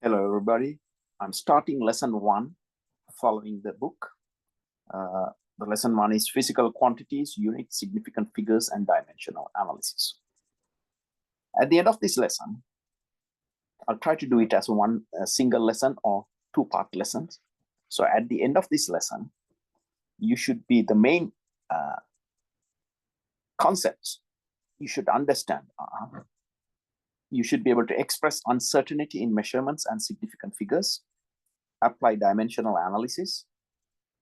Hello, everybody. I'm starting lesson 1 following the book. The lesson 1 is physical quantities, units, significant figures, and dimensional analysis. At the end of this lesson, I'll try to do it as one single lesson or two-part lessons. So at the end of this lesson, you should be the main concepts you should understand. You should be able to express uncertainty in measurements and significant figures, apply dimensional analysis,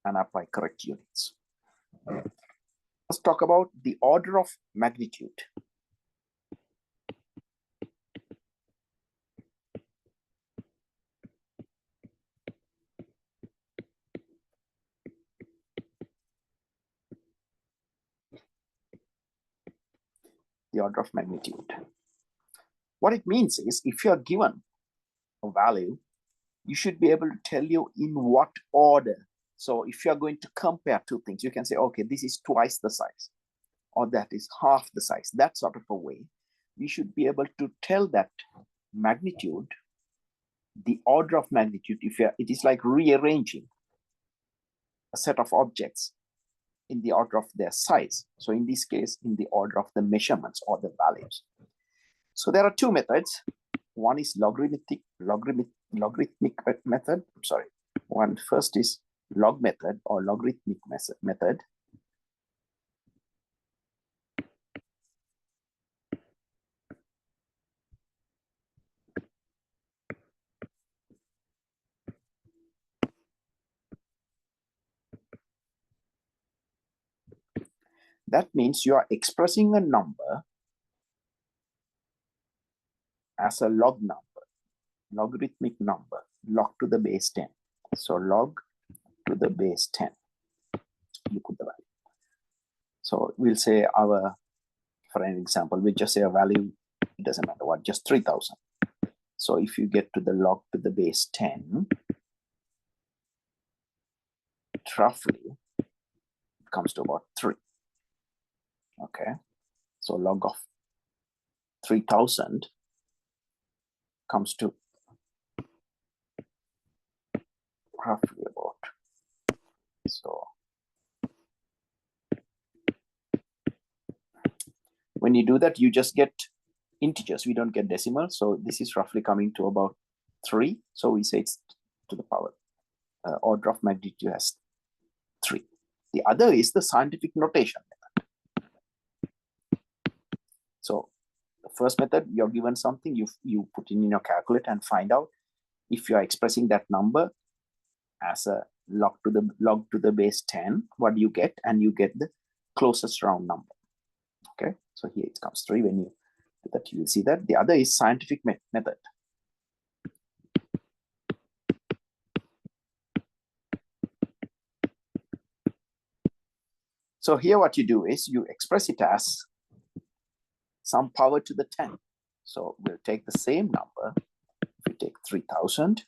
and apply correct units. Let's talk about the order of magnitude. The order of magnitude. What it means is if you are given a value, you should be able to tell you in what order. So if you are going to compare two things, you can say, okay, this is twice the size, or that is half the size. That sort of a way. We should be able to tell that magnitude, the order of magnitude, it is like rearranging a set of objects in the order of their size. So in this case, in the order of the measurements or the values. So there are two methods. One is logarithmic method. I'm sorry. One first is log method or logarithmic method. That means you are expressing a number as a log number, logarithmic number, log to the base 10. So log to the base 10, you put the value. So we'll say for an example, we just say a value, it doesn't matter what, just 3000. So if you get to the log to the base 10, roughly, it comes to about 3. Okay, so log of 3000 comes to roughly about. So when you do that, you just get integers. We don't get decimals. So this is roughly coming to about 3. So we say it's to the power. Order of magnitude has 3. The other is the scientific notation method. So the first method, you're given something, you put in your calculator and find out if you are expressing that number as a log to the base 10, what do you get? And you get the closest round number. Okay, so here it comes 3. When you do that, you will see that. The other is scientific method. So here what you do is you express it as some power to the 10. So we'll take the same number. If we take 3000,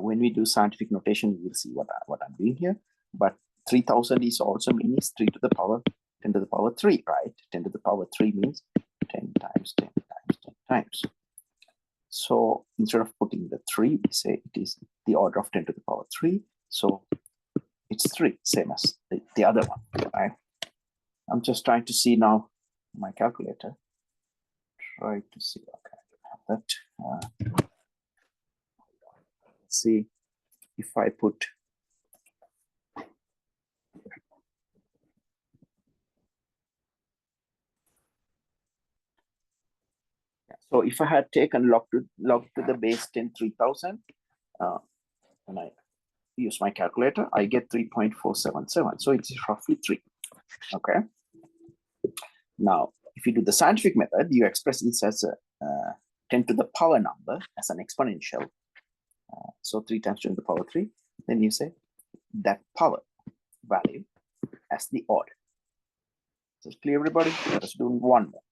when we do scientific notation, you will see what I'm doing here. But 3000 is also means 3 to the power 10 to the power 3, right? 10 to the power 3 means 10 times 10 times 10 times. So instead of putting the 3, we say it is the order of 10 to the power 3. So it's 3, same as the other one, right? I'm just trying to see now my calculator. Try to see. Okay, I have that. Let's see if I put. So if I had taken log to the base 10 3000, and I use my calculator, I get 3.477. So it's roughly 3. Okay. Now, if you do the scientific method, you express this as a 10 to the power number as an exponential. So 3 times 10 to the power 3. Then you say that power value as the order. So it's clear, everybody? Let us do one more.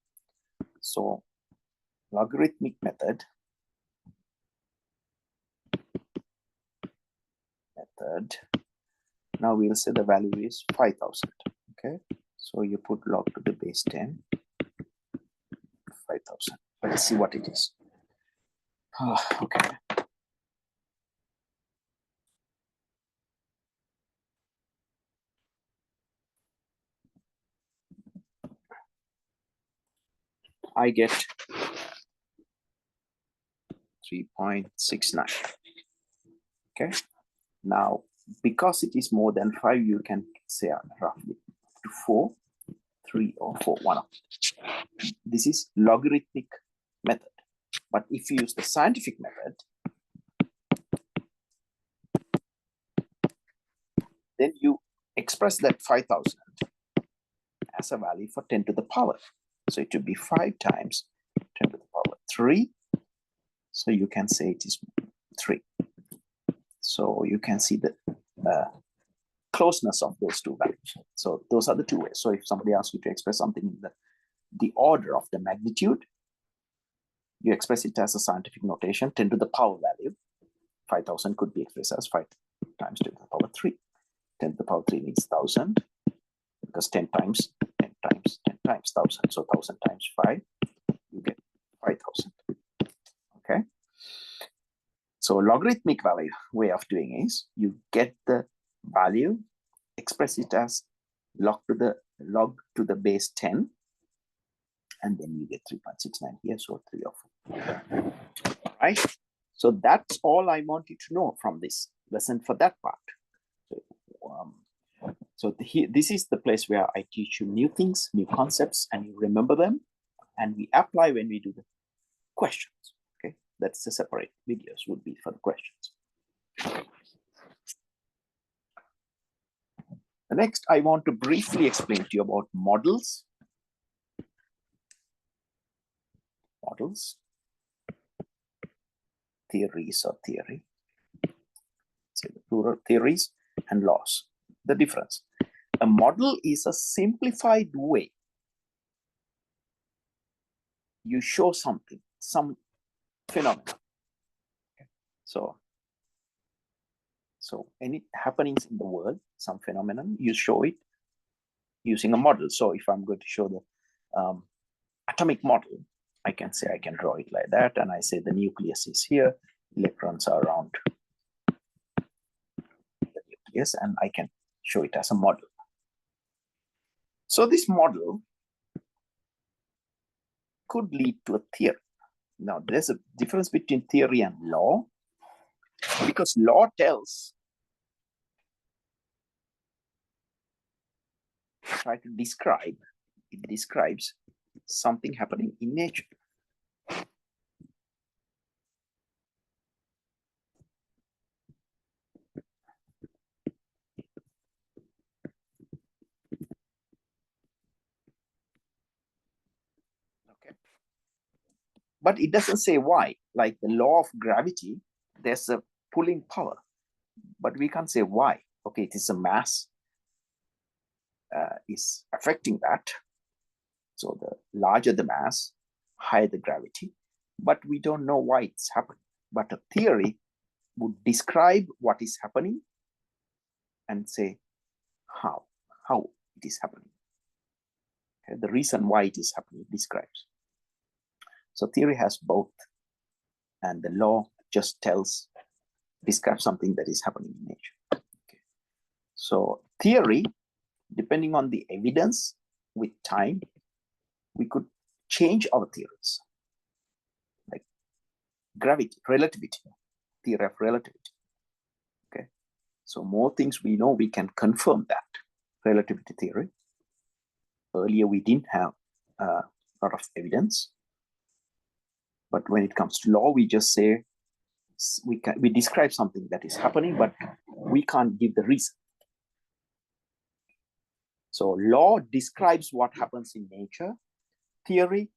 So logarithmic method. Now we'll say the value is 5000. Okay. So you put log to the base 10. Let's see what it is. Okay. I get 3.69. Okay. Now, because it is more than 5, you can say roughly 4, 3, or 4, one of them. This is logarithmic method. But if you use the scientific method, then you express that 5,000 as a value for 10 to the power. So it would be 5 times 10 to the power 3. So you can say it is 3. So you can see the closeness of those two values. So those are the two ways. So if somebody asks you to express something in the order of the magnitude, you express it as a scientific notation, 10 to the power value. 5,000 could be expressed as 5 times 10 to the power 3. 10 to the power 3 means 1,000, because 10 times 10 times 10 times 1,000. So 1,000 times 5, you get 5,000. Okay. So logarithmic value way of doing is you get the value, express it as log to the base 10, and then you get 3.69 here, so 3 or 4. Right? So that's all I want you to know from this lesson for that part. So this is the place where I teach you new things, new concepts, and you remember them, and we apply when we do the questions. Okay, that's the separate videos would be for the questions. The next, I want to briefly explain to you about models. Models, theories or theory. Say the plural, theories and laws. The difference. A model is a simplified way you show something, some phenomenon. Okay. So any happenings in the world, some phenomenon, you show it using a model. So if I'm going to show the atomic model, I can say I can draw it like that, and I say the nucleus is here, electrons are around the nucleus, and I can show it as a model. So this model could lead to a theory. Now, there's a difference between theory and law, because law tells, try to describe, it describes something happening in nature. Okay. But it doesn't say why. Like the law of gravity, there's a pulling power, but we can't say why. Okay, it is a mass is affecting that. So the larger the mass, higher the gravity, but we don't know why it's happening. But a theory would describe what is happening and say how it is happening. Okay, the reason why it is happening describes. So theory has both, and the law just describes something that is happening in nature. Okay. So theory, depending on the evidence with time, we could change our theories. Like gravity, relativity, theory of relativity. Okay. So more things we know, we can confirm that. Relativity theory. Earlier, we didn't have a lot of evidence. But when it comes to law, we just say, we describe something that is happening, but we can't give the reason. So law describes what happens in nature. Theory,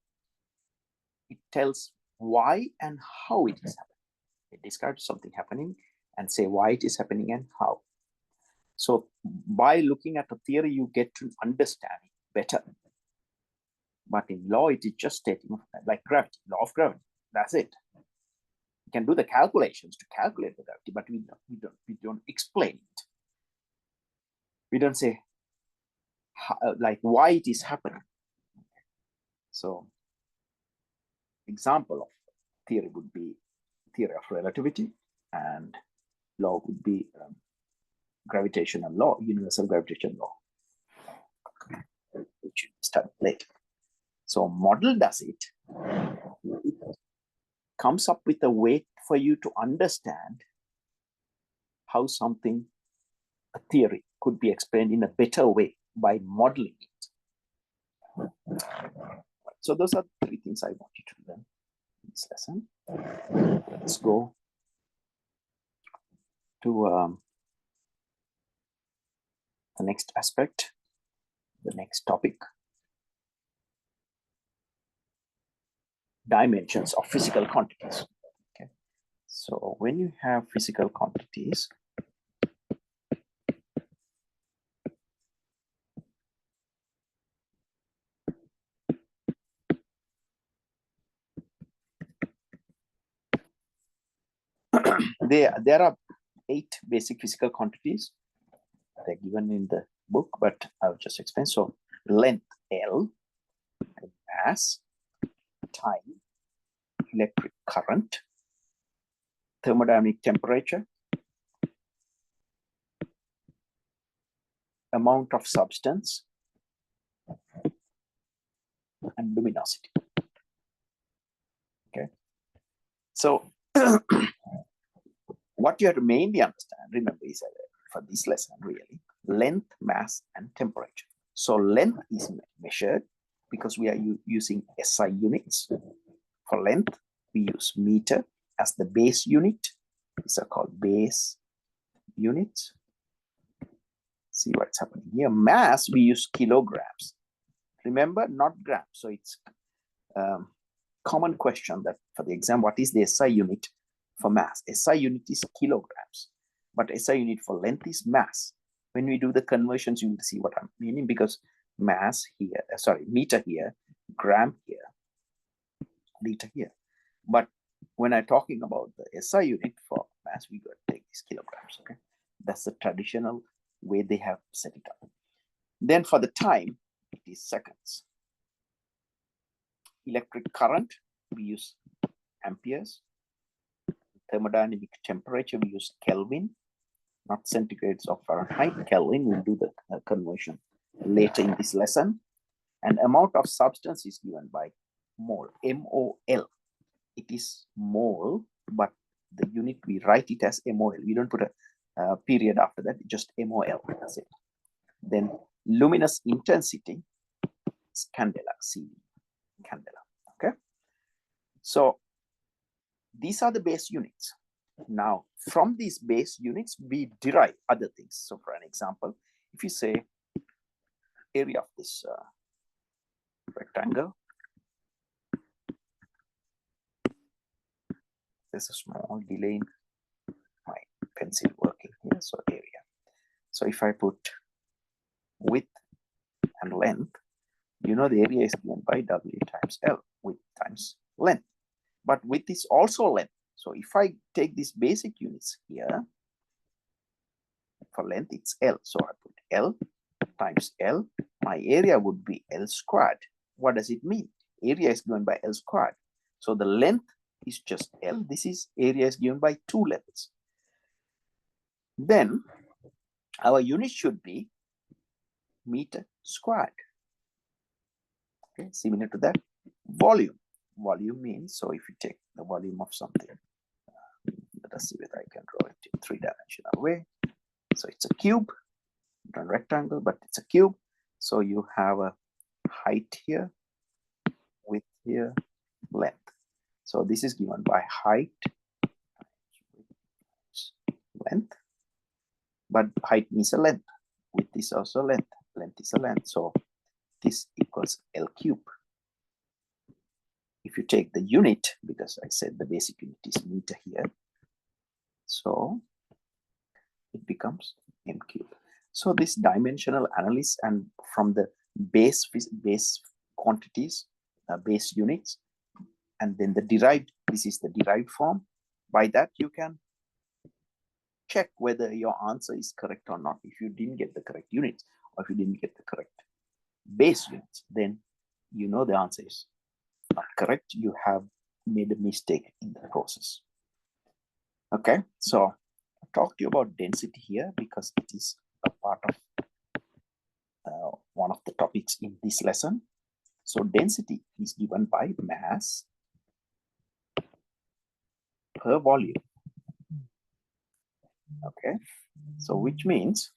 it tells why and how it is happening. It describes something happening and say why it is happening and how. So by looking at a theory, you get to understand it better. But in law, it is just stating like gravity, law of gravity. That's it. You can do the calculations to calculate the gravity, but we don't explain it. We don't say how, like why it is happening. So example of theory would be theory of relativity, and law would be gravitational law, universal gravitation law, which you study later. So model does it. It comes up with a way for you to understand how something, a theory, could be explained in a better way by modeling it. So those are the 3 things I want you to learn in this lesson. Let's go to the next aspect, the next topic. Dimensions of physical quantities. Okay. So when you have physical quantities, there are 8 basic physical quantities. They're given in the book, but I'll just explain. So length L, mass, time, electric current, thermodynamic temperature, amount of substance, and luminosity. Okay. So what you have to mainly understand, remember, is for this lesson really, length, mass, and temperature. So length is measured because we are using SI units. For length, we use meter as the base unit. These are called base units. See what's happening here. Mass, we use kilograms. Remember, not grams. So it's common question that for the exam, what is the SI unit for mass? SI unit is kilograms, but SI unit for length is mass. When we do the conversions, you will see what I'm meaning, because mass here, meter here, gram here, liter here. But when I'm talking about the SI unit for mass, we got to take these kilograms. Okay, that's the traditional way they have set it up. Then for the time, it is seconds. Electric current, we use amperes. Thermodynamic temperature, we use Kelvin, not centigrades or Fahrenheit. Kelvin, we'll do the conversion later in this lesson. And amount of substance is given by mole, MOL. It is mole, but the unit, we write it as MOL. We don't put a period after that, just MOL, that's it. Then luminous intensity is candela, C, candela, okay? So these are the base units. Now, from these base units, we derive other things. So for an example, if you say area of this rectangle, there's a small delay in my pencil working here, so area. So if I put width and length, you know the area is given by W times L, width times length. But width is also length. So if I take these basic units here, for length it's L. So I put L times L. My area would be L squared. What does it mean? Area is given by L squared. So the length is just L. This is area is given by 2 lengths. Then our unit should be meter squared. Okay, similar to that. Volume. Volume means, so if you take the volume of something, let us see whether I can draw it in 3-dimensional way. So it's a cube, not a rectangle, but it's a cube. So you have a height here, width here, length. So this is given by height times length, but height means a length. Width is also length. Length is a length. So this equals L cube. If you take the unit, because I said the basic unit is meter here, so it becomes M cube. So this dimensional analysis, and from the base quantities, base units, and then the derived, this is the derived form. By that you can check whether your answer is correct or not. If you didn't get the correct units, or if you didn't get the correct base units, then you know the answer is not correct. You have made a mistake in the process. Okay, so I'll talk to you about density here because it is a part of one of the topics in this lesson. So density is given by mass per volume. Okay, so which means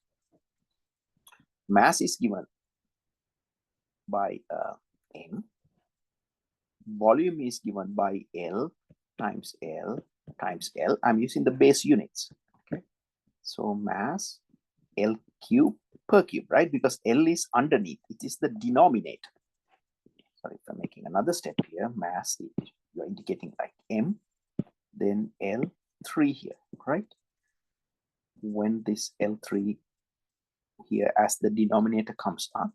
mass is given by M, volume is given by L times L times L. I'm using the base units. Okay, so mass L cube per cube, right? Because L is underneath, it is the denominator. Sorry, if I'm making another step here, mass, you're indicating like M, then L3 here, right? When this L3 here as the denominator comes up,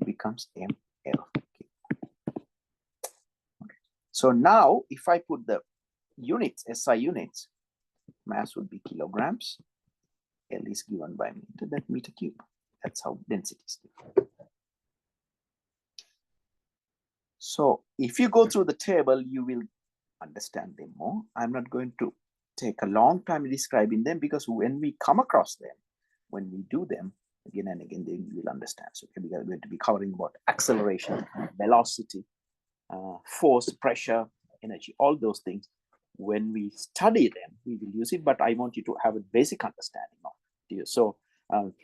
becomes ML. Okay. So now if I put the units, SI units, mass would be kilograms, L is given by meter, that meter cube. That's how density is given. So if you go through the table, you will understand them more. I'm not going to take a long time describing them because when we come across them, when we do them again and again, then you will understand. So we are going to be covering about acceleration, velocity, force, pressure, energy, all those things. When we study them, we will use it, but I want you to have a basic understanding of it. So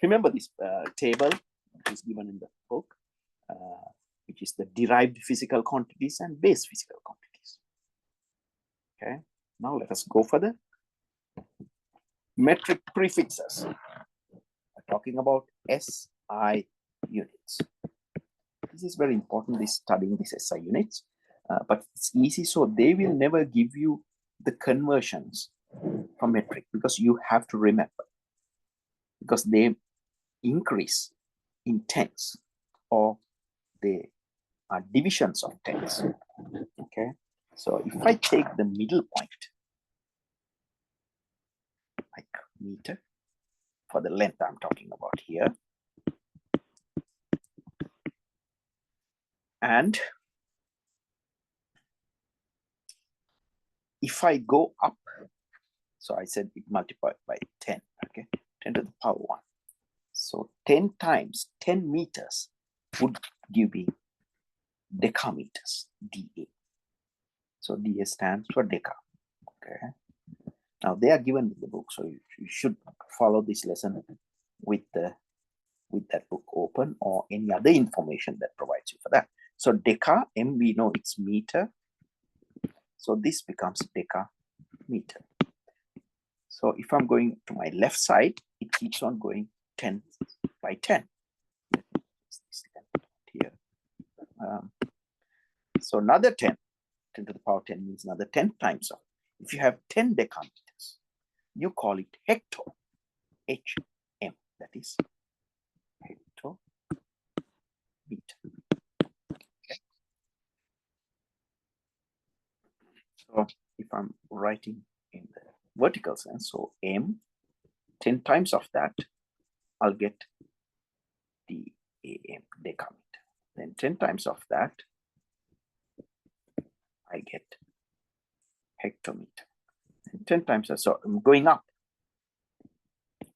remember this table is given in the book, which is the derived physical quantities and base physical quantities. Okay, now let us go further. Metric prefixes. We're talking about SI units. This is very important, this studying these SI units, but it's easy. So they will never give you the conversions from metric because you have to remember, because they increase in tens or they are divisions of tens. Okay, so if I take the middle point, like meter, for the length I'm talking about here, and if I go up, so I said it multiplied by 10, okay, 10 to the power 1. So 10 times 10 meters would give me decameters, DA. So DA stands for deca. Okay. Now they are given in the book, so you should follow this lesson with that book open or any other information that provides you for that. So deca, M, we know it's meter. So this becomes decameter. So if I'm going to my left side, it keeps on going 10 by 10. Here. So another 10 to the power 10 means another 10 times of. If you have 10 decameters, you call it hecto, HM, that is hectometer. Okay. So if I'm writing in the vertical sense, so M, 10 times of that, I'll get the AM, decameter. Then 10 times of that, I get hectometer. And 10 times, so I'm going up,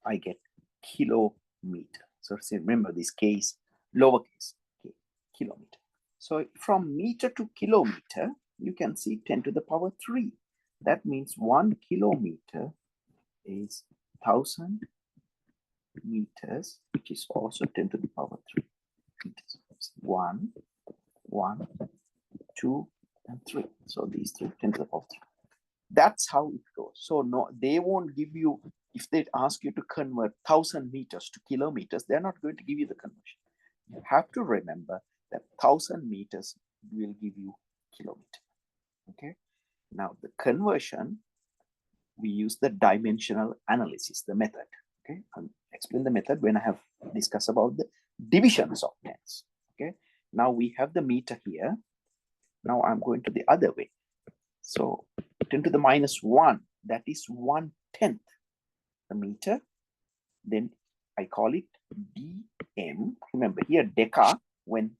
I get kilometer. So remember this case, lowercase, okay, kilometer. So from meter to kilometer, you can see 10 to the power 3. That means 1 kilometer is 1,000 meters, which is also 10 to the power 3 meters. 1, 1, 2, and 3. So these three, 10 to the power 3. That's how it goes. So no, they won't give you, if they ask you to convert 1,000 meters to kilometers, they're not going to give you the conversion. You have to remember that 1,000 meters will give you kilometer. Okay. Now the conversion, we use the dimensional analysis, the method. Okay. I'll explain the method when I have discussed about the divisions of tens. Okay. Now we have the meter here. Now I'm going to the other way. So 10 to the minus 1, that is 1/10 the meter. Then I call it dm. Remember here deca when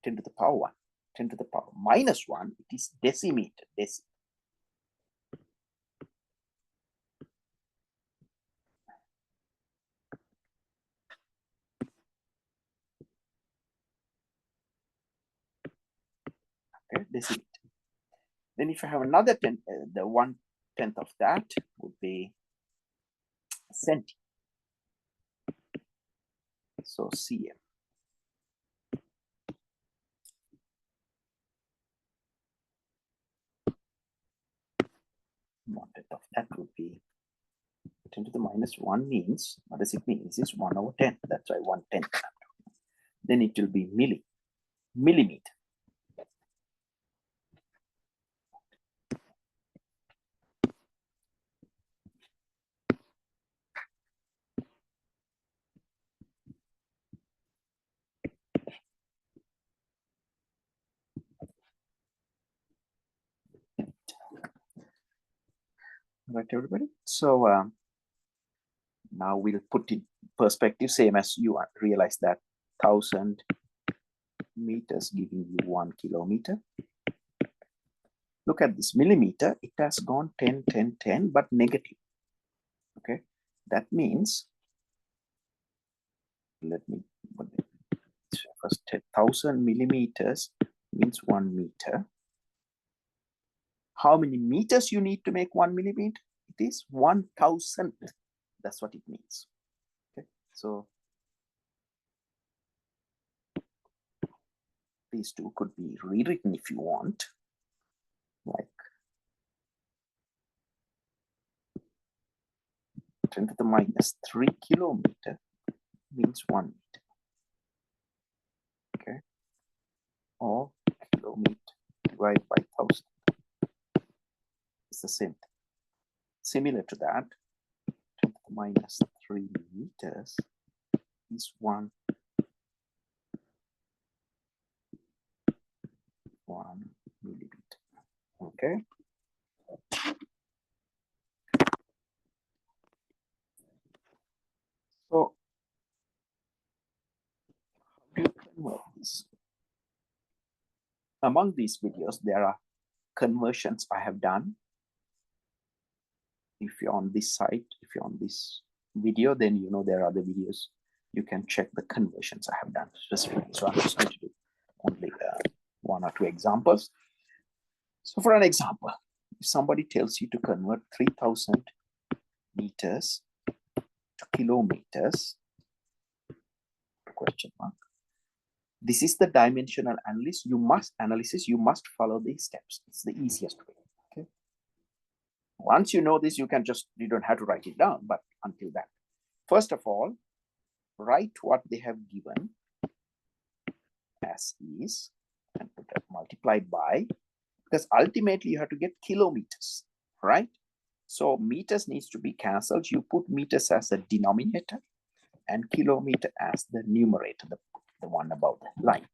10 to the power 1. 10 to the power minus 1, it is decimeter. Okay, decimeter. Then if I have another 10, the 1/10 of that would be centi. So cm. 1/10 of that would be 10 to the minus 1 means, what does it mean? This is 1/10. That's why 1/10. Then it will be millimeter. Right, everybody? So now we'll put in perspective, same as you realize that 1,000 meters giving you 1 kilometer. Look at this millimeter, it has gone 10, 10, 10, but negative. Okay, that means, let me first 1,000 millimeters means 1 meter. How many meters you need to make 1 millimeter? It is 1,000. That's what it means. Okay, so these two could be rewritten if you want, like 10 to the minus 3 kilometer means 1 meter. Okay, or kilometer divided by 1,000. It's the same thing. Similar to that, 10 to the minus 3 meters is 1 millimeter. Okay. So how do you convert this? Among these videos, there are conversions I have done. If you're on this site, if you're on this video, then you know there are other videos. You can check the conversions I have done specifically. So I'm just going to do only 1 or 2 examples. So for an example, if somebody tells you to convert 3,000 meters to kilometers, question mark. This is the dimensional analysis. You must follow these steps. It's the easiest way. Okay. Once you know this, you don't have to write it down, but until that. First of all, write what they have given as is and put that multiplied by, because ultimately you have to get kilometers, right? So meters needs to be cancelled. You put meters as the denominator and kilometer as the numerator, the one above the line.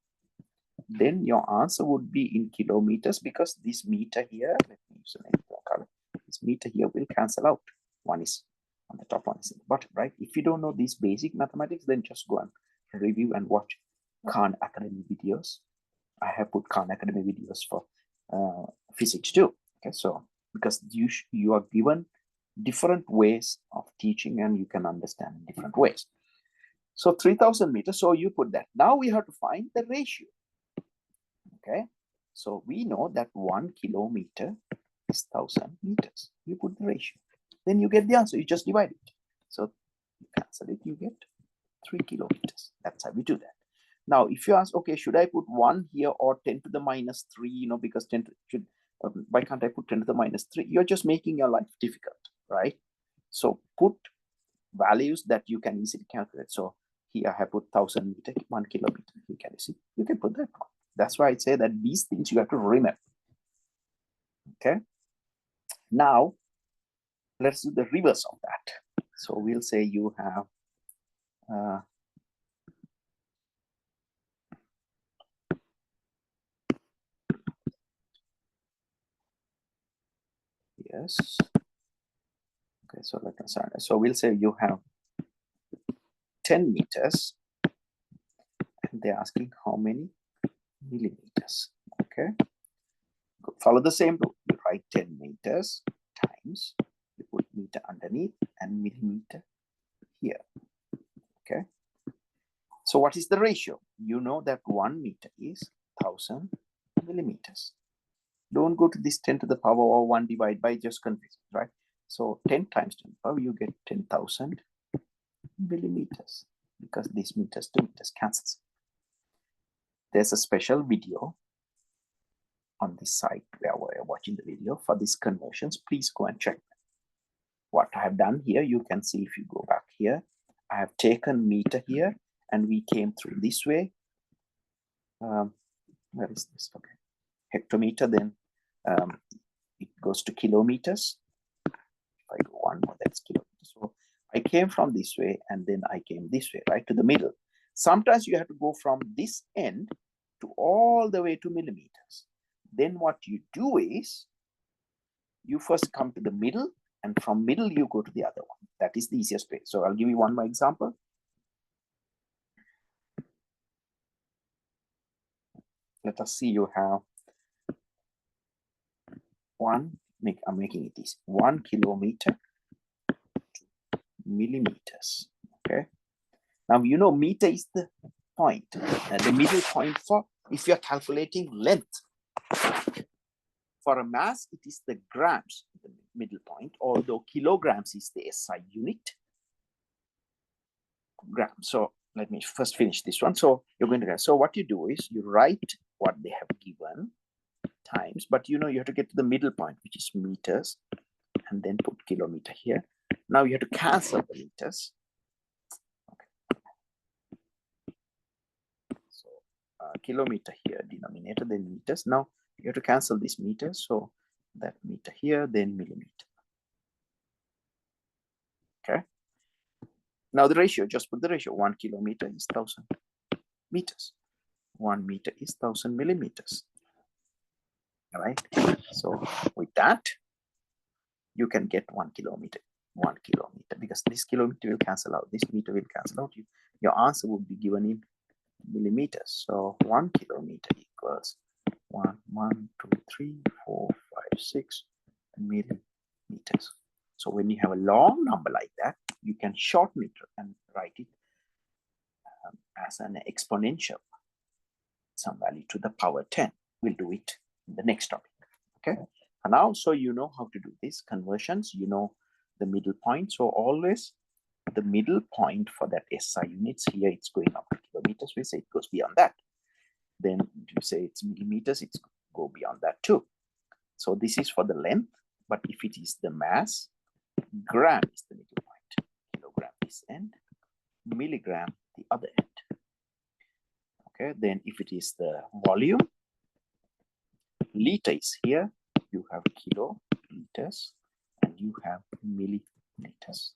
Then your answer would be in kilometers, because this meter here, let me use an color. This meter here will cancel out. One is on the top, one is in the bottom, right? If you don't know these basic mathematics, then just go and review and watch Khan Academy videos. I have put Khan Academy videos for physics too. Okay, so because you are given different ways of teaching and you can understand in different ways. So 3,000 meters, so you put that. Now we have to find the ratio. Okay, so we know that 1 kilometer is 1,000 meters. You put the ratio, then you get the answer. You just divide it. So you cancel it, you get 3 kilometers. That's how we do that. Now, if you ask, okay, should I put 1 here or 10 to the minus 3? You know, because 10 to, why can't I put 10 to the minus 3? You're just making your life difficult, right? So put values that you can easily calculate. So here I have put 1,000 meter, 1 kilometer. You can see, you can put that one. That's why I say that these things you have to remember. Okay. Now let's do the reverse of that. So we'll say you have yes. Okay, so let us start. So we'll say you have 10 meters, and they're asking how many millimeters. follow the same rule. You write 10 meters times, you put meter underneath and millimeter here. Okay. So what is the ratio? You know that 1 meter is 1000 millimeters. Don't go to this 10 to the power of 1 divided by, just confuse it, right? So 10 times 10 power, you get 10,000 millimeters, because these meters to meters cancels. There's a special video on this site where we're watching the video for these conversions. Please go and check them. What I have done here, you can see if you go back here, I have taken meter here and we came through this way. Where is this? Okay, hectometer, then it goes to kilometers. If I go one more, that's kilometers. So I came from this way and then I came this way, right, to the middle. Sometimes you have to go from this end to all the way to millimeters. Then what you do is you first come to the middle, and from middle you go to the other one. That is the easiest way. So I'll give you one more example. Let us see, you have I'm making it easy, 1 kilometer to millimeters. Okay. Now, you know, meter is the point, the middle point for if you're calculating length. For a mass, it is the grams, the middle point, although kilograms is the SI unit. Gram. So let me first finish this one. So you're going to, so what you do is you write what they have given times, but you know, you have to get to the middle point, which is meters, and then put kilometer here. Now you have to cancel the meters. Okay. So kilometer here, denominator, then meters. Now you have to cancel this meters. So that meter here, then millimeter. Okay. Now the ratio, just put the ratio. 1 kilometer is 1000 meters. 1 meter is 1000 millimeters. All right. So with that, you can get 1 kilometer, because this kilometer will cancel out, this meter will cancel out. Your answer would be given in millimeters. So 1 kilometer equals 1, 2, 3, 4, 5, 6 millimeters. So when you have a long number like that, you can shorten it and write it as an exponential, some value to the power 10. We'll do it in the next topic. Okay. And now, so you know how to do these conversions, you know the middle point. So always the middle point for that SI units here, it's going up to kilometers. We say it goes beyond that. Then you say it's millimeters, it's go beyond that too. So this is for the length, but if it is the mass, gram is the middle point, kilogram this end, milligram the other end. Okay, then if it is the volume, liter is here, you have kiloliters and you have milliliters.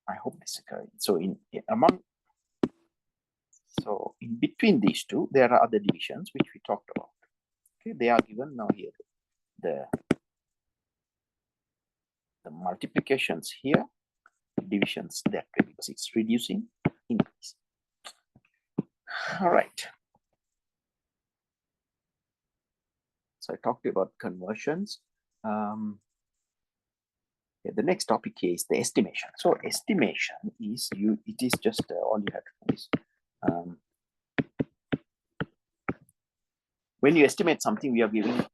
I hope this is correct. So in between these two, there are other divisions which we talked about. Okay, they are given now here. The multiplications here, divisions that way, because it's reducing, increase. All right. So I talked about conversions. The next topic is the estimation. So estimation is it is just all you have to do is when you estimate something, we are giving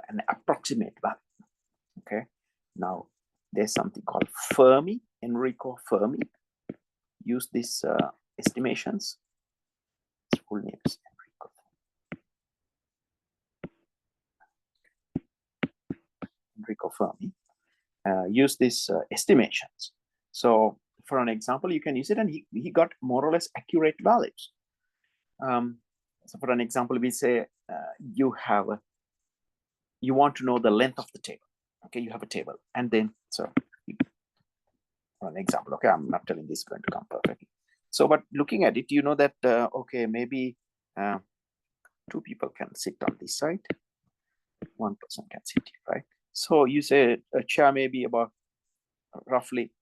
an approximate value. Okay. Now there's something called Fermi, Enrico Fermi. Use these estimations. His full name is Enrico Fermi. Use these estimations. So for an example, you can use it, and he got more or less accurate values. So for an example, we say you want to know the length of the table. Okay, you have a table, and then for an example, okay, I'm not telling this is going to come perfectly. So, but looking at it, you know that okay, maybe 2 people can sit on this side, 1 person can sit here, right? So you say a chair may be about roughly,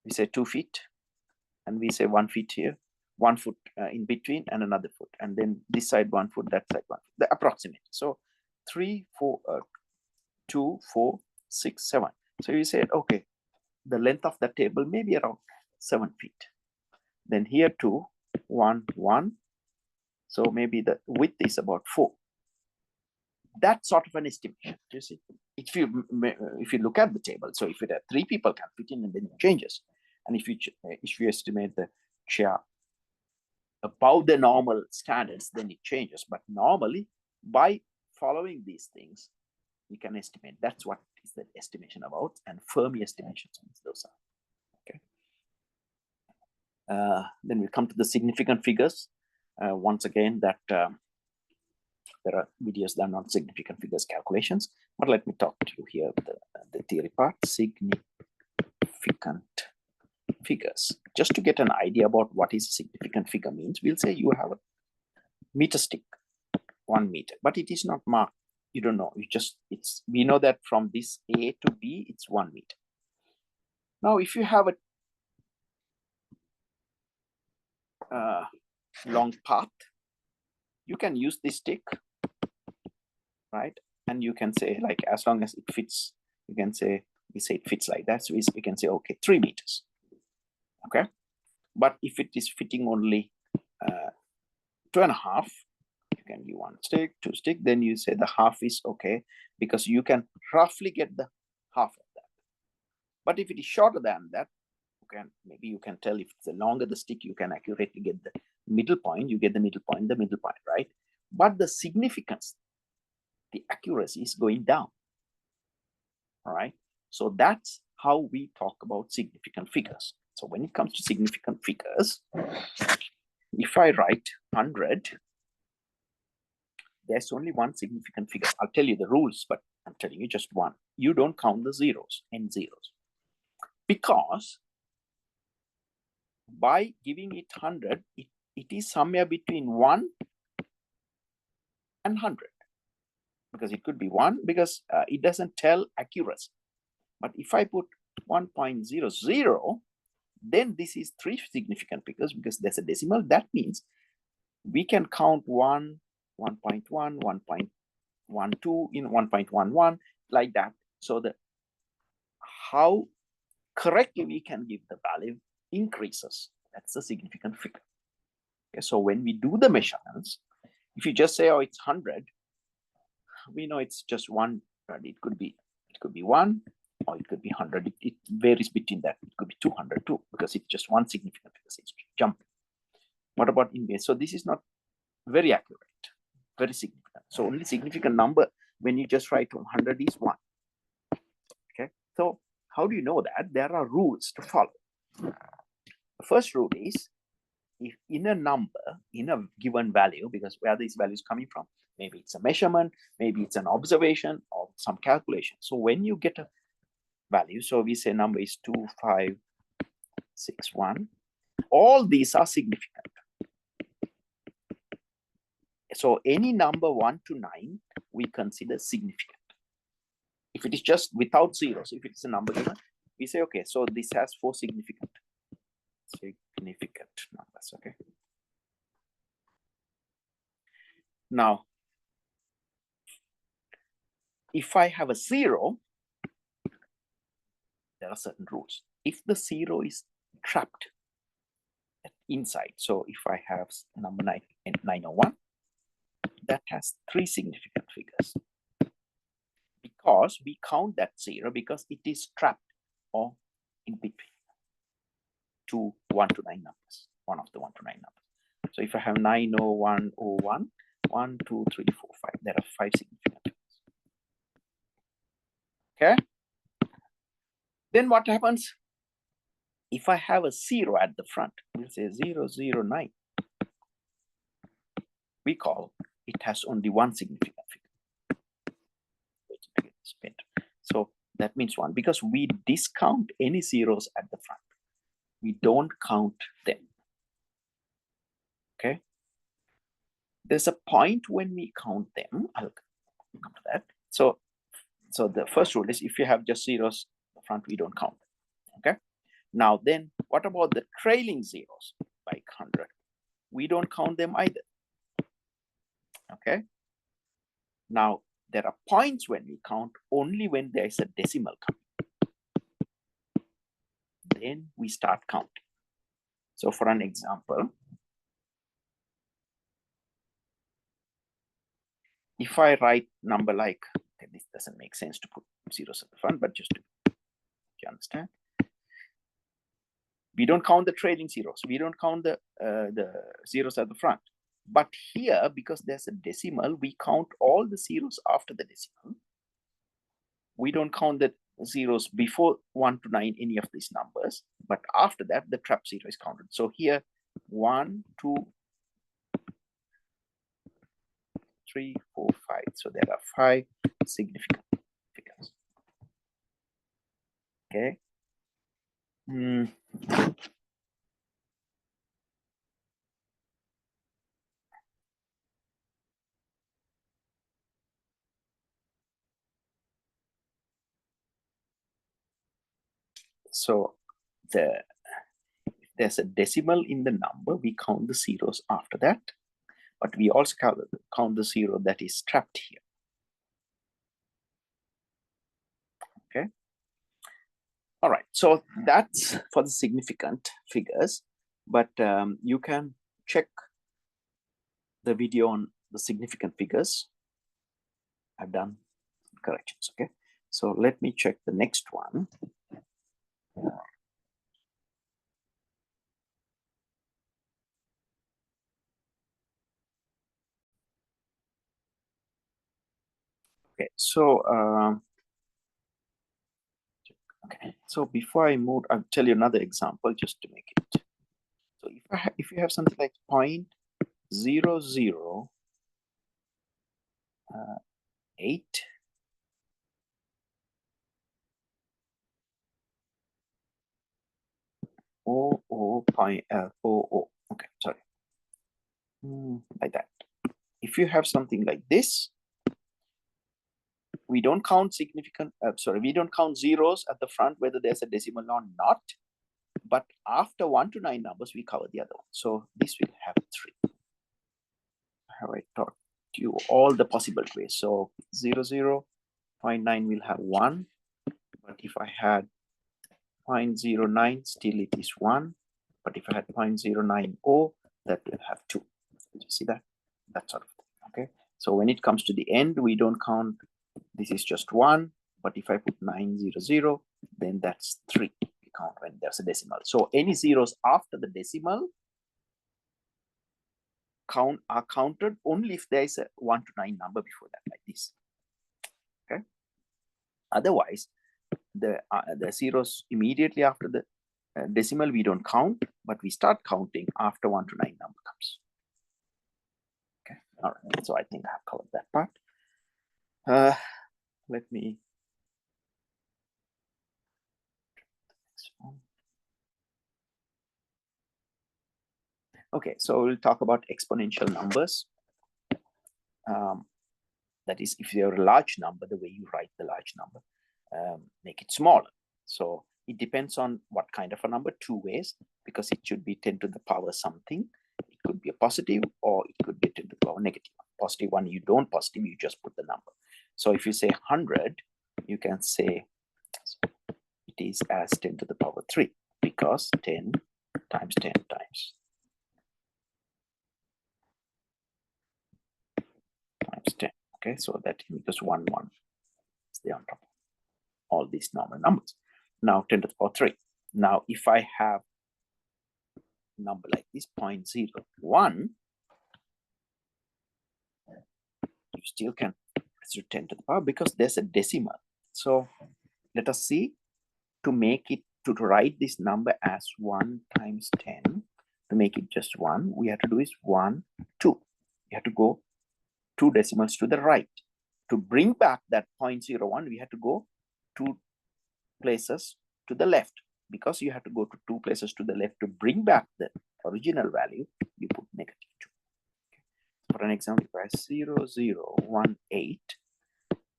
we say 2 feet, and we say 1 feet here. 1 foot in between and another foot, and then this side 1 foot, that side 1 foot, the approximate. So 3, 4, 2, 4, 6, 7. So you said, okay, the length of the table may be around 7 feet. Then here 2, 1, 1. So maybe the width is about 4. That sort of an estimation. You see, if you look at the table, so if it had 3 people can fit in, and then it changes. And if you estimate the chair above the normal standards, then it changes. But normally, by following these things, we can estimate. That's what is the estimation about, and Fermi estimations. Those are okay. Then we come to the significant figures. Once again, that there are videos that are not significant figures calculations, but let me talk to you here the theory part. Significant figures. Just to get an idea about what is a significant figure means, we'll say you have a meter stick, 1 meter, but it is not marked. You don't know. We know that from this A to B, it's 1 meter. Now, if you have a long path, you can use this stick, right? And you can say, like, as long as it fits, you can say, we say it fits like that. So we can say, okay, 3 meters. Okay. But if it is fitting only 2.5, you can give 1 stick, 2 stick, then you say the half is okay, because you can roughly get the half of that. But if it is shorter than that, maybe you can tell if it's the longer the stick, you can accurately get the middle point. You get the middle point, right? But the significance, the accuracy is going down. All right. So that's how we talk about significant figures. So when it comes to significant figures, if I write 100, there's only one significant figure. I'll tell you the rules, but I'm telling you just one. You don't count the zeros, end zeros, because by giving it 100, it is somewhere between 1 and 100, because it could be 1, because it doesn't tell accuracy. But if I put 1.00, then this is 3 significant figures, because there's a decimal. That means we can count 1, 1.1, 1.12, 1.11, like that. So how correctly we can give the value increases. That's a significant figure. Okay, so when we do the measurements, if you just say, oh, it's 100, we know it's just 1. It could be 1, or it could be 100. It varies between that. It could be 200 too, because it's just one significant figure. So it's jumping. What about in base? So this is not very accurate, very significant. So only significant number when you just write 100 is 1. Okay. So how do you know that? There are rules to follow. The first rule is, if in a number, in a given value, because where this value is coming from, maybe it's a measurement, maybe it's an observation, or some calculation. So when you get a value, so we say number is 2561, all these are significant. So any number 1 to 9, we consider significant. If it is just without zeros, if it's a number given, we say, okay, so this has 4 significant numbers. Okay. Now, if I have a 0, there are certain rules. If the 0 is trapped inside, so if I have number 901, that has 3 significant figures, because we count that 0 because it is trapped or in between 1 to 9 numbers, one of the 1 to 9 numbers. So if I have 90101, 1, 2, 3, 4, 5, there are 5 significant figures. Okay. Then what happens if I have a 0 at the front? We'll say 009. We call it has only 1 significant figure. So that means 1, because we discount any zeros at the front. We don't count them. Okay. There's a point when we count them. I'll come to that. So the first rule is, if you have just zeros at the front, we don't count them. Okay. Now then, what about the trailing zeros, like 100? we don't count them either. Okay. Now, there are points when we count only when there is a decimal coming. Then we start counting. So for an example, if I write number like, okay, this doesn't make sense to put zeros at the front, but just to you understand, we don't count the trailing zeros. We don't count the zeros at the front. But here, because there's a decimal, we count all the zeros after the decimal. We don't count the zeros before 1 to 9, any of these numbers. But after that, the trap zero is counted. So here, 1, 2, 3, 4, 5. So there are 5 significant figures. Okay. So if there's a decimal in the number, we count the zeros after that. But we also count the zero that is trapped here. Okay. All right. So that's for the significant figures. But you can check the video on the significant figures. I've done corrections. Okay. So let me check the next one. Okay. So okay. So before I move, I'll tell you another example just to make it. So if you have something like 0.00 8 okay, sorry, like that. If you have something like this, we don't count significant, we don't count zeros at the front whether there's a decimal or not, but after 1 to 9 numbers we cover the other one. So this will have 3. Have I taught you all the possible ways? So 0.9 will have 1, but if I had 0.09, still it is 1, but if I had 0.090, that will have 2. Did you see that? That sort of thing. Okay. So when it comes to the end, we don't count. This is just 1, but if I put 900, then that's 3. We count when there's a decimal. So any zeros after the decimal are counted only if there is a 1 to 9 number before that, like this. Okay. Otherwise, the zeros immediately after the decimal we don't count, but we start counting after 1 to 9 number comes. Okay. All right. So I think I've covered that part. Let me. Okay, so we'll talk about exponential numbers. That is, if you're a large number, the way you write the large number, make it smaller. So it depends on what kind of a number, 2 ways, because it should be 10 to the power something. It could be a positive or it could be 10 to the power negative. Positive one, you don't positive, you just put the number. So if you say 100, you can say it is as 10 to the power 3 because 10 times 10 times 10. Okay, so that equals 1, 1 is the on top of all these normal numbers. Now 10 to the power 3. Now if I have a number like this, 0.01, you still can do 10 to the power because there's a decimal. So let us see, to make it, to write this number as 1 times 10, to make it just 1, we have to do is 1, 2. You have to go 2 decimals to the right. To bring back that 0.01, we have to go 2 places to the left. Because you have to go to 2 places to the left to bring back the original value, you put -2. Okay. For an example, if I have 0018,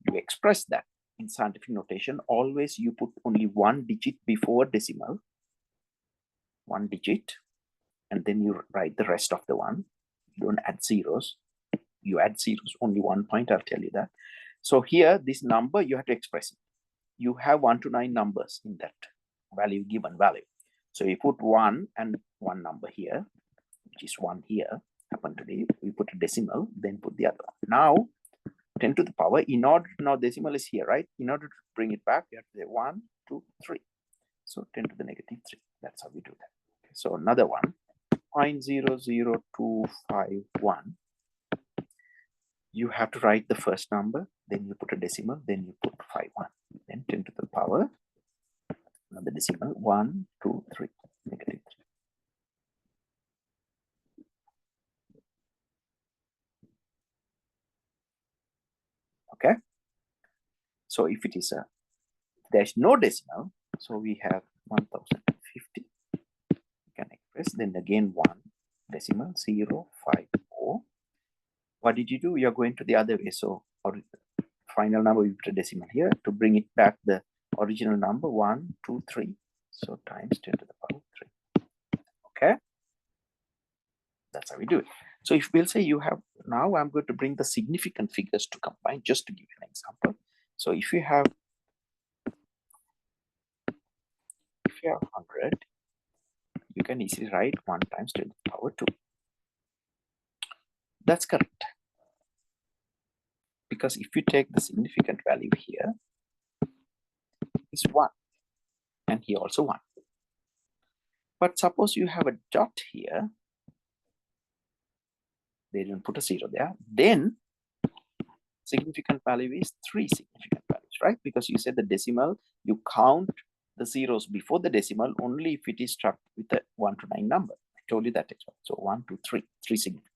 you express that in scientific notation. Always you put only 1 digit before decimal, 1 digit, and then you write the rest of the one. You don't add zeros. You add zeros only 1 point, I'll tell you that. So here, this number, you have to express it. You have 1 to 9 numbers in that value, given value. So you put 1 and 1 number here, which is 1 here, happened today. We put a decimal, then put the other one. Now, 10 to the power, in order, now decimal is here, right? In order to bring it back, you have to say 1, 2, 3. So 10 to the negative 3. That's how we do that. Okay, so another one, 0.00251. You have to write the first number, then you put a decimal, then you put 51. Then 10 to the power, another decimal, 1, 2, 3, negative 3. Okay. So if it is there's no decimal, so we have 1050. You can express, then again 1 decimal, 0, 5, 4. What did you do? You're going to the other way. So final number, we put a decimal here to bring it back the original number, 1, 2, 3. So times 10 to the power 3. Okay. That's how we do it. So if we'll say you have, now I'm going to bring the significant figures to combine, just to give you an example. So if you have 100, you can easily write 1 times 10 to the power 2. That's correct. Because if you take the significant value here, it's 1. And here also 1. But suppose you have a dot here, they didn't put a 0 there, then significant value is 3 significant values, right? Because you said the decimal, you count the zeros before the decimal only if it is struck with a 1 to 9 number. I told you that as well. So 1, 2, 3, 3 significant.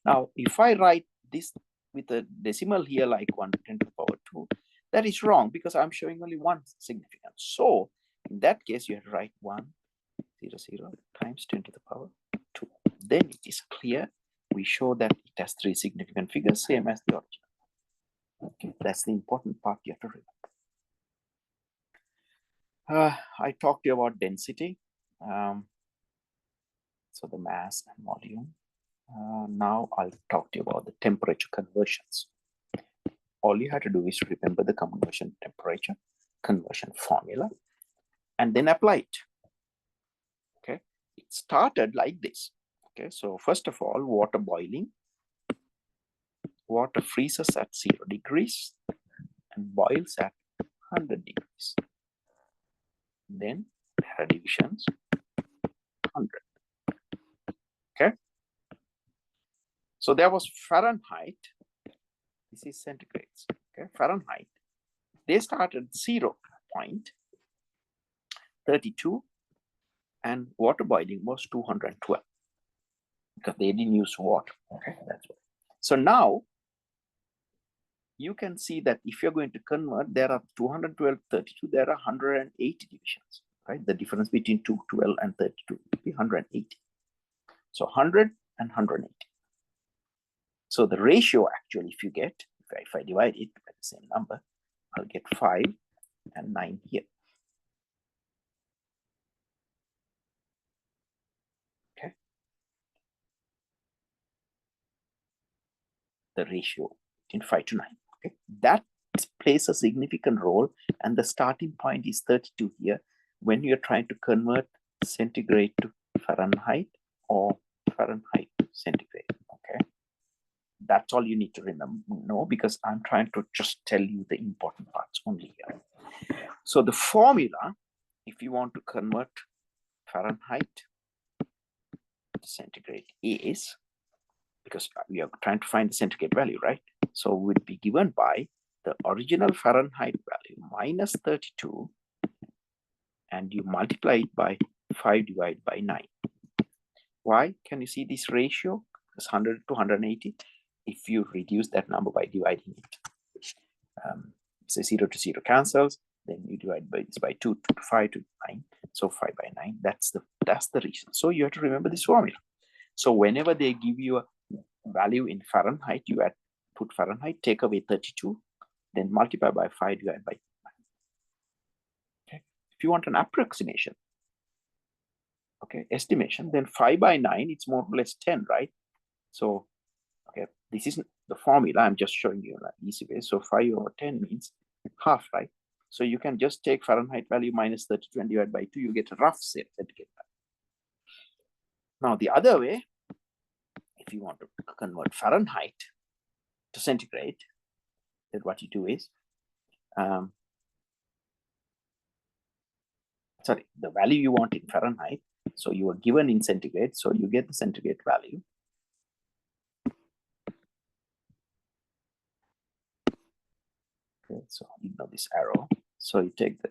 Now, if I write this with a decimal here like 1 to 10 to the power 2, that is wrong because I'm showing only 1 significant. So in that case, you have to write 1, 0, 0 times 10 to the power 2. Then it is clear. We show that it has 3 significant figures, same as the original. Okay, that's the important part you have to remember. I talked to you about density. So the mass and volume. Now I'll talk to you about the temperature conversions. All you have to do is remember the conversion temperature conversion formula and then apply it. Okay, it started like this. Okay, so first of all, water boiling. Water freezes at 0 degrees and boils at 100 degrees. Then there are divisions, 100. Okay. So there was Fahrenheit. This is centigrades. Okay, Fahrenheit. They started 0.32 and water boiling was 212 because they didn't use water. Okay, that's what. So now you can see that if you're going to convert, there are 212, 32, there are 180 divisions, right? The difference between 212 and 32 would be 180. So 100 and 180. So the ratio actually, if you get, if I divide it by the same number, I'll get 5 and 9 here. Okay. The ratio between 5 to 9. Okay. That plays a significant role, and the starting point is 32 here when you're trying to convert centigrade to Fahrenheit or Fahrenheit to centigrade. Okay. That's all you need to know because I'm trying to just tell you the important parts only here. So the formula, if you want to convert Fahrenheit to centigrade, is, because we are trying to find the centigrade value, right? So it would be given by the original Fahrenheit value minus 32, and you multiply it by 5 divided by 9. Why? Can you see this ratio? It's 100 to 180. If you reduce that number by dividing it, so 0 to 0 cancels. Then you divide by this by 2 to 5 to 9. So 5 by 9. That's the reason. So you have to remember this formula. So whenever they give you a value in Fahrenheit, you put Fahrenheit, take away 32, then multiply by 5 divided by 9. Okay. If you want an approximation, okay, estimation, then 5 by 9, it's more or less 10, right? So, okay, this is the formula. I'm just showing you an easy way. So 5 over 10 means half, right? So you can just take Fahrenheit value minus 32 and divide by 2, you get a rough centigrade value. Now, the other way, if you want to convert Fahrenheit to centigrade, then what you do is, sorry, the value you want in Fahrenheit, so you are given in centigrade, so you get the centigrade value. Okay, so you know this arrow. So you take the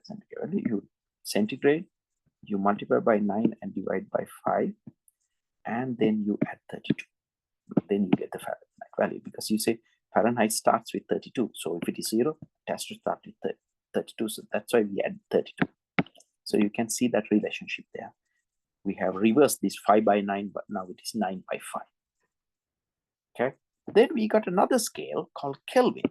centigrade, you multiply by 9 and divide by 5, and then you add 32. Then you get the Fahrenheit value, because you say Fahrenheit starts with 32. So if it is 0, it has to start with 32. So that's why we add 32. So you can see that relationship there. We have reversed this 5 by 9, but now it is 9 by 5. Okay. Then we got another scale called Kelvin.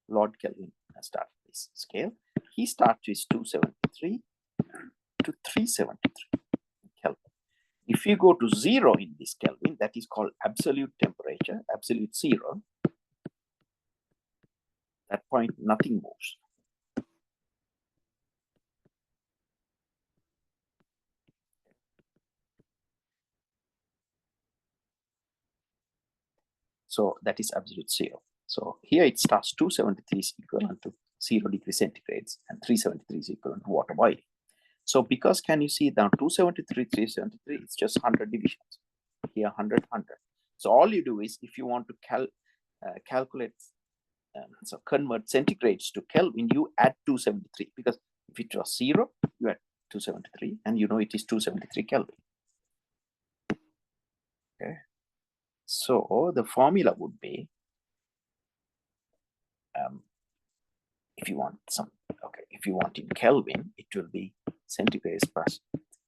Lord Kelvin started this scale. He starts with 273 to 373 Kelvin. If you go to 0 in this Kelvin, that is called absolute temperature, absolute 0. At that point, nothing moves. So that is absolute 0. So here it starts 273 is equivalent to 0 degrees centigrades and 373 is equivalent to water boiling. So because, can you see now 273, 373, it's just 100 divisions. Here 100, 100. So all you do is, if you want to calculate, so convert centigrades to Kelvin, you add 273, because if it was 0, you add 273, and you know it is 273 Kelvin. Okay. So the formula would be, if you want some, okay, if you want in Kelvin, it will be centigrades plus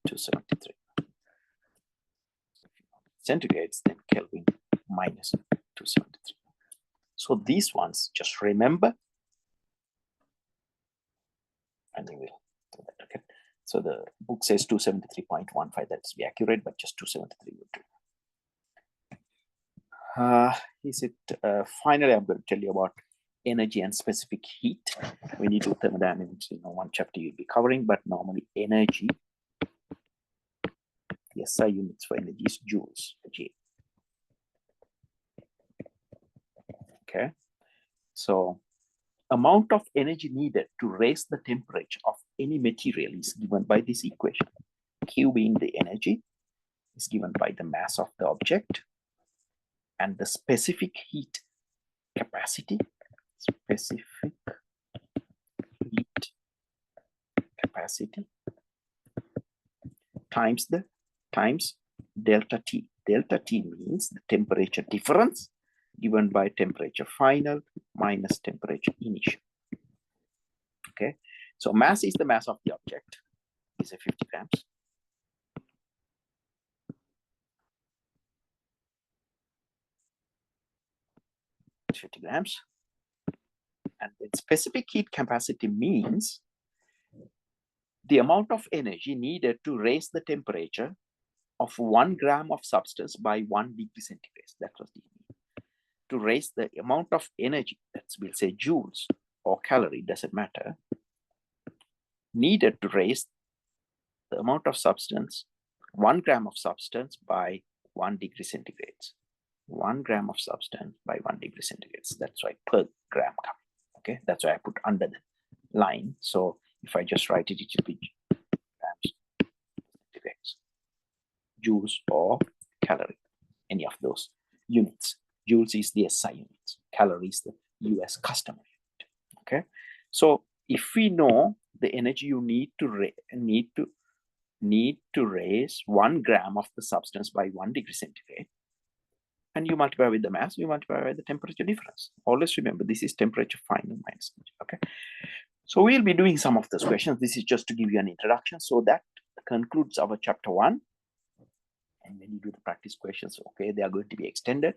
273. Centigrades, then Kelvin minus 273. So these ones, just remember, and they will do that. Okay. So the book says 273.15. That's be accurate, but just 273 would do. Finally, I'm going to tell you about energy and specific heat. When you do thermodynamics, one chapter you'll be covering, but normally energy, the SI units for energy is joules, J. Okay. So amount of energy needed to raise the temperature of any material is given by this equation. Q being the energy is given by the mass of the object, and the specific heat capacity, times delta T. Delta T means the temperature difference given by temperature final minus temperature initial. Okay, so mass is the mass of the object, is a 50 grams. And then specific heat capacity means the amount of energy needed to raise the temperature of 1 gram of substance by 1 degree centigrade. That was the mean. To raise the amount of energy, that's, we'll say joules or calorie, doesn't matter, needed to raise the amount of substance, 1 gram of substance by 1 degree centigrade. 1 gram of substance by 1 degree centigrade. That's why per gram coming. Okay, that's why I put under the line. So if I just write it, it should be grams, centigrades, joules or calorie, any of those units. Joules is the SI units, calorie is the US customary unit. Okay, so if we know the energy you need to raise 1 gram of the substance by 1 degree centigrade, and you multiply with the mass, you multiply by the temperature difference. Always remember, this is temperature final minus. Okay, so we'll be doing some of those questions. This is just to give you an introduction. So that concludes our chapter 1. And when you do the practice questions, okay, they are going to be extended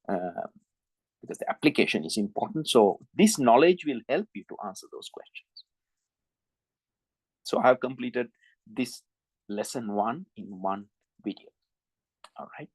because the application is important. So this knowledge will help you to answer those questions. So I have completed this lesson 1 in one video. All right.